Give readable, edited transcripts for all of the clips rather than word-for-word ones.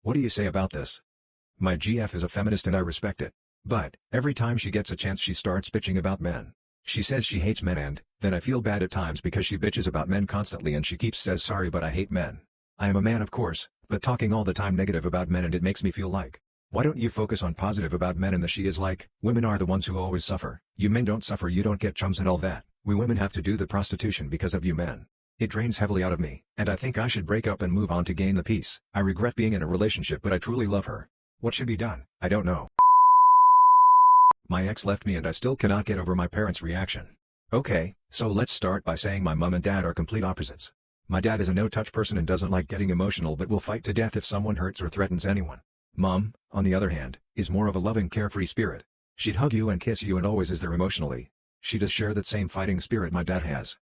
What do you say about this? My GF is a feminist and I respect it. But, every time she gets a chance she starts bitching about men. She says she hates men and, then I feel bad at times because she bitches about men constantly and she keeps says sorry but I hate men. I am a man of course, but talking all the time negative about men and it makes me feel like, why don't you focus on positive about men? And she is like, women are the ones who always suffer, you men don't suffer, you don't get chums and all that, we women have to do the prostitution because of you men. It drains heavily out of me, and I think I should break up and move on to gain the peace. I regret being in a relationship but I truly love her. What should be done? I don't know. My ex left me and I still cannot get over my parents' reaction. Okay, so let's start by saying my mom and dad are complete opposites. My dad is a no-touch person and doesn't like getting emotional but will fight to death if someone hurts or threatens anyone. Mom, on the other hand, is more of a loving carefree spirit. She'd hug you and kiss you and always is there emotionally. She does share that same fighting spirit my dad has.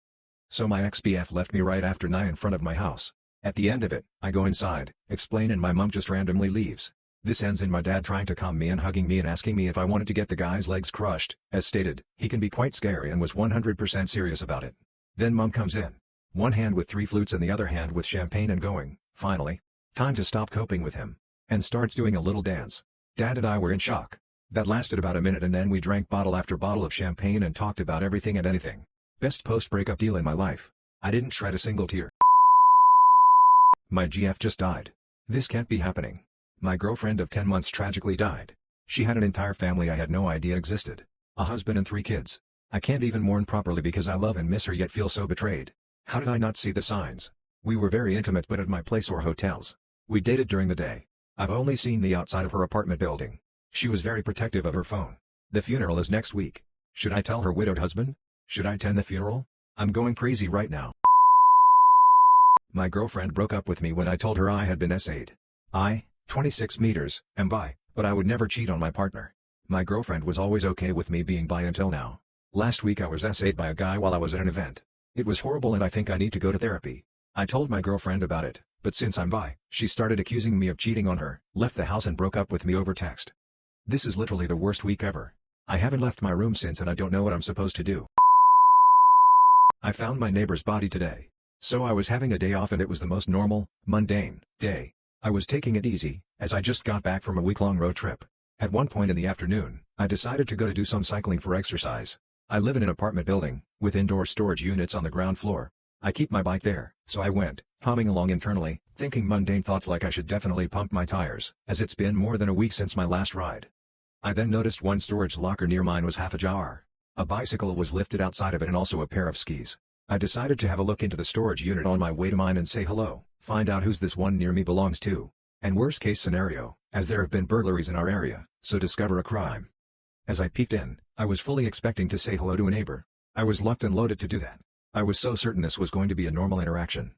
So my ex-BF left me right after 9 in front of my house. At the end of it, I go inside, explain and my mom just randomly leaves. This ends in my dad trying to calm me and hugging me and asking me if I wanted to get the guy's legs crushed. As stated, he can be quite scary and was 100% serious about it. Then mom comes in. One hand with 3 flutes and the other hand with champagne and going, finally. Time to stop coping with him. And starts doing a little dance. Dad and I were in shock. That lasted about a minute and then we drank bottle after bottle of champagne and talked about everything and anything. Best post-breakup deal in my life. I didn't shed a single tear. My GF just died. This can't be happening. My girlfriend of 10 months tragically died. She had an entire family I had no idea existed. A husband and 3 kids. I can't even mourn properly because I love and miss her yet feel so betrayed. How did I not see the signs? We were very intimate but at my place or hotels. We dated during the day. I've only seen the outside of her apartment building. She was very protective of her phone. The funeral is next week. Should I tell her widowed husband? Should I attend the funeral? I'm going crazy right now. My girlfriend broke up with me when I told her I had been SA'd. 26 meters, am bi, but I would never cheat on my partner. My girlfriend was always okay with me being bi until now. Last week I was SA'd by a guy while I was at an event. It was horrible and I think I need to go to therapy. I told my girlfriend about it, but since I'm bi, she started accusing me of cheating on her, left the house and broke up with me over text. This is literally the worst week ever. I haven't left my room since and I don't know what I'm supposed to do. I found my neighbor's body today. So I was having a day off and it was the most normal, mundane day. I was taking it easy, as I just got back from a week-long road trip. At one point in the afternoon, I decided to go to do some cycling for exercise. I live in an apartment building, with indoor storage units on the ground floor. I keep my bike there, so I went, humming along internally, thinking mundane thoughts like I should definitely pump my tires, as it's been more than a week since my last ride. I then noticed one storage locker near mine was half ajar. A bicycle was lifted outside of it and also a pair of skis. I decided to have a look into the storage unit on my way to mine and say hello, find out whose this one near me belongs to. And worst case scenario, as there have been burglaries in our area, so discover a crime. As I peeked in, I was fully expecting to say hello to a neighbor. I was locked and loaded to do that. I was so certain this was going to be a normal interaction.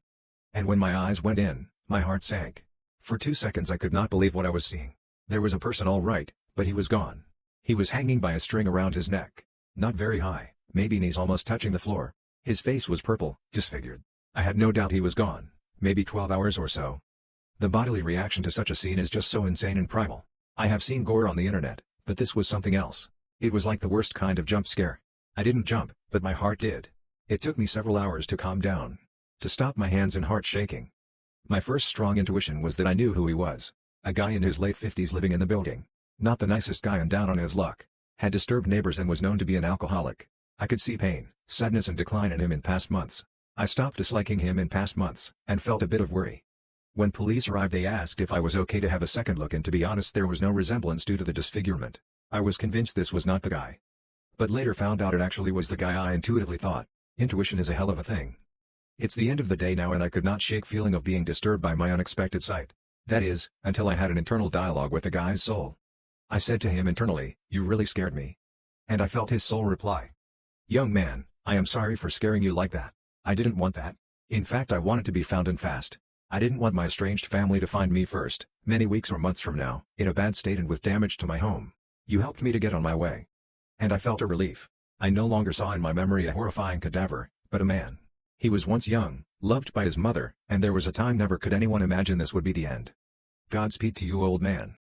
And when my eyes went in, my heart sank. For 2 seconds I could not believe what I was seeing. There was a person all right, but he was gone. He was hanging by a string around his neck. Not very high, maybe knees almost touching the floor. His face was purple, disfigured. I had no doubt he was gone, maybe 12 hours or so. The bodily reaction to such a scene is just so insane and primal. I have seen gore on the internet, but this was something else. It was like the worst kind of jump scare. I didn't jump, but my heart did. It took me several hours to calm down. To stop my hands and heart shaking. My first strong intuition was that I knew who he was. A guy in his late 50s living in the building. Not the nicest guy and down on his luck. Had disturbed neighbors and was known to be an alcoholic. I could see pain, sadness and decline in him in past months. I stopped disliking him in past months, and felt a bit of worry. When police arrived they asked if I was okay to have a second look and to be honest there was no resemblance due to the disfigurement. I was convinced this was not the guy. But later found out it actually was the guy I intuitively thought. Intuition is a hell of a thing. It's the end of the day now and I could not shake feeling of being disturbed by my unexpected sight. That is, until I had an internal dialogue with the guy's soul. I said to him internally, "You really scared me." And I felt his soul reply, "Young man, I am sorry for scaring you like that. I didn't want that. In fact I wanted to be found and fast. I didn't want my estranged family to find me first, many weeks or months from now, in a bad state and with damage to my home. You helped me to get on my way." And I felt a relief. I no longer saw in my memory a horrifying cadaver, but a man. He was once young, loved by his mother, and there was a time never could anyone imagine this would be the end. Godspeed to you old man.